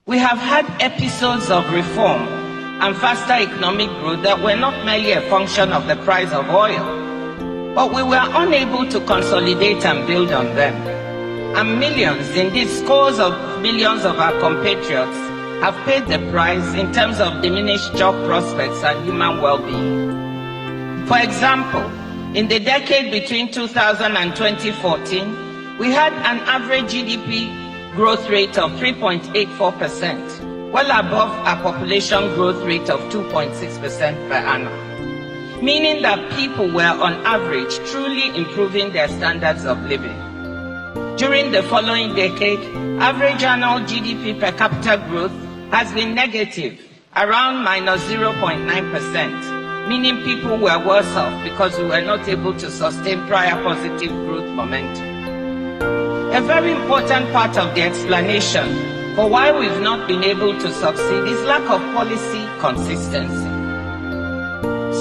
We have had episodes of reform and faster economic growth that were not merely a function of the price of oil, but we were unable to consolidate and build on them. And millions, indeed scores of millions of our compatriots have paid the price in terms of diminished job prospects and human well-being. For example, in the decade between 2000 and 2014, we had an average GDP growth rate of 3.84%, well above our population growth rate of 2.6% per annum, meaning that people were on average truly improving their standards of living. During the following decade, average annual GDP per capita growth has been negative, around minus 0.9%, meaning people were worse off because we were not able to sustain prior positive growth momentum. A very important part of the explanation for why we've not been able to succeed is lack of policy consistency.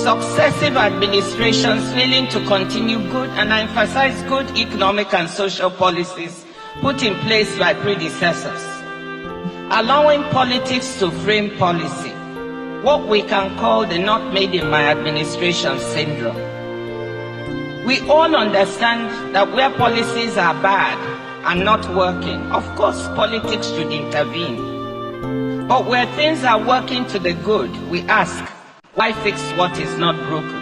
Successive administrations failing to continue good, and I emphasize good, economic and social policies put in place by predecessors, allowing politics to frame policy, what we can call the not made in my administration syndrome. We all understand that where policies are bad and not working, of course politics should intervene. But where things are working to the good, we ask, why fix what is not broken?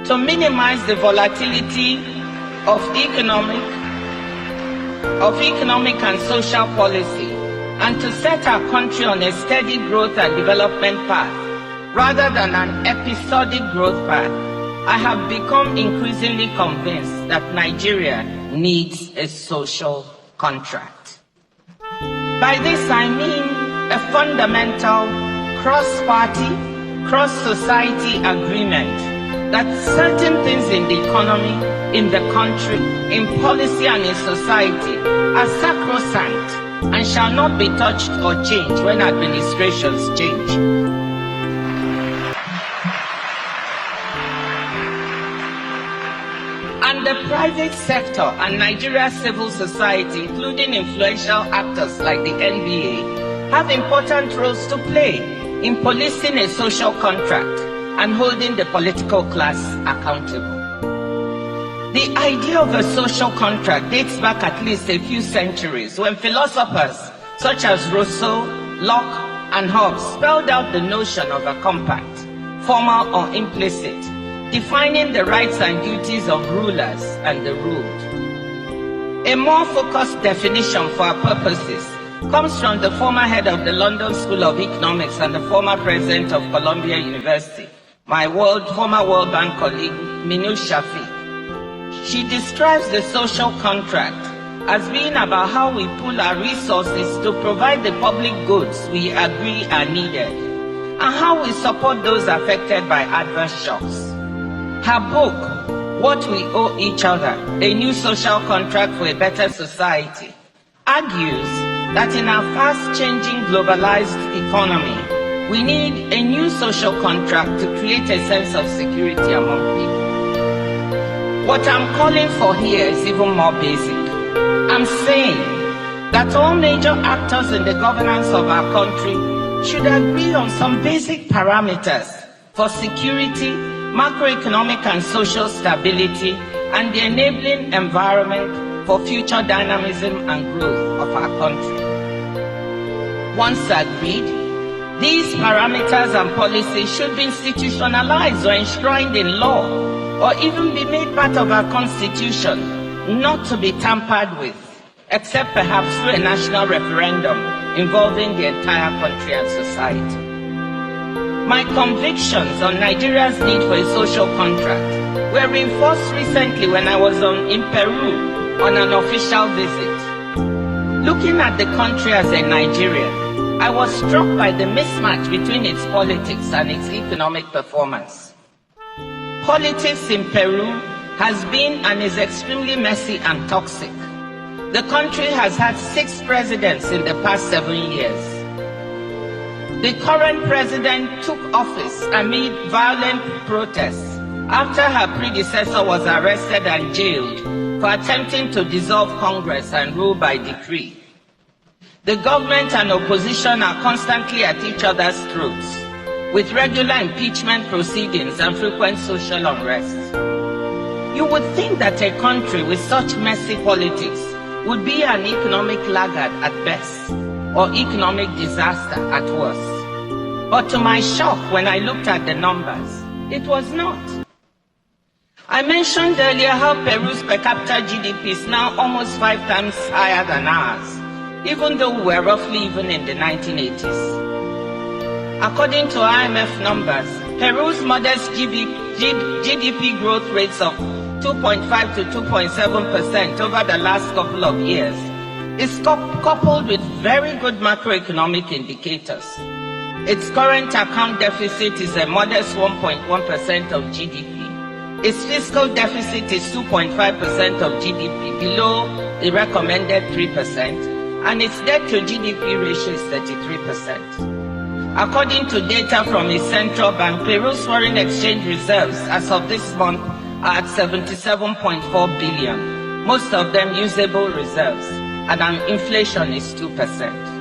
To minimize the volatility of economic and social policy, and to set our country on a steady growth and development path, rather than an episodic growth path, I have become increasingly convinced that Nigeria needs a social contract. By this I mean a fundamental cross-party, cross-society agreement that certain things in the economy, in the country, in policy and in society are sacrosanct and shall not be touched or changed when administrations change. And the private sector and Nigeria's civil society, including influential actors like the NBA, have important roles to play in policing a social contract and holding the political class accountable. The idea of a social contract dates back at least a few centuries, when philosophers such as Rousseau, Locke, and Hobbes spelled out the notion of a compact, formal or implicit, defining the rights and duties of rulers and the ruled. A more focused definition for our purposes comes from the former head of the London School of Economics and the former president of Columbia University, my former World Bank colleague, Minouche Shafik. She describes the social contract as being about how we pool our resources to provide the public goods we agree are needed, and how we support those affected by adverse shocks. Her book, What We Owe Each Other, A New Social Contract for a Better Society, argues that in our fast-changing globalized economy, we need a new social contract to create a sense of security among people. What I'm calling for here is even more basic. I'm saying that all major actors in the governance of our country should agree on some basic parameters for security, macroeconomic and social stability, and the enabling environment for future dynamism and growth of our country. Once agreed, these parameters and policies should be institutionalized or enshrined in law, or even be made part of our constitution, not to be tampered with, except perhaps through a national referendum involving the entire country and society. My convictions on Nigeria's need for a social contract were reinforced recently when I was in Peru on an official visit. Looking at the country as a Nigerian, I was struck by the mismatch between its politics and its economic performance. Politics in Peru has been and is extremely messy and toxic. The country has had 6 presidents in the past 7 years. The current president took office amid violent protests after her predecessor was arrested and jailed for attempting to dissolve Congress and rule by decree. The government and opposition are constantly at each other's throats, with regular impeachment proceedings and frequent social unrest. You would think that a country with such messy politics would be an economic laggard at best, or economic disaster at worst. But to my shock, when I looked at the numbers, it was not. I mentioned earlier how Peru's per capita GDP is now almost 5 times higher than ours, even though we were roughly even in the 1980s. According to IMF numbers, Peru's modest GDP growth rates of 2.5 to 2.7% over the last couple of years is coupled with very good macroeconomic indicators. Its current account deficit is a modest 1.1% of GDP. Its fiscal deficit is 2.5% of GDP, below the recommended 3%, and its debt to GDP ratio is 33%. According to data from its central bank, Peru's foreign exchange reserves as of this month are at 77.4 billion, most of them usable reserves, and inflation is 2%.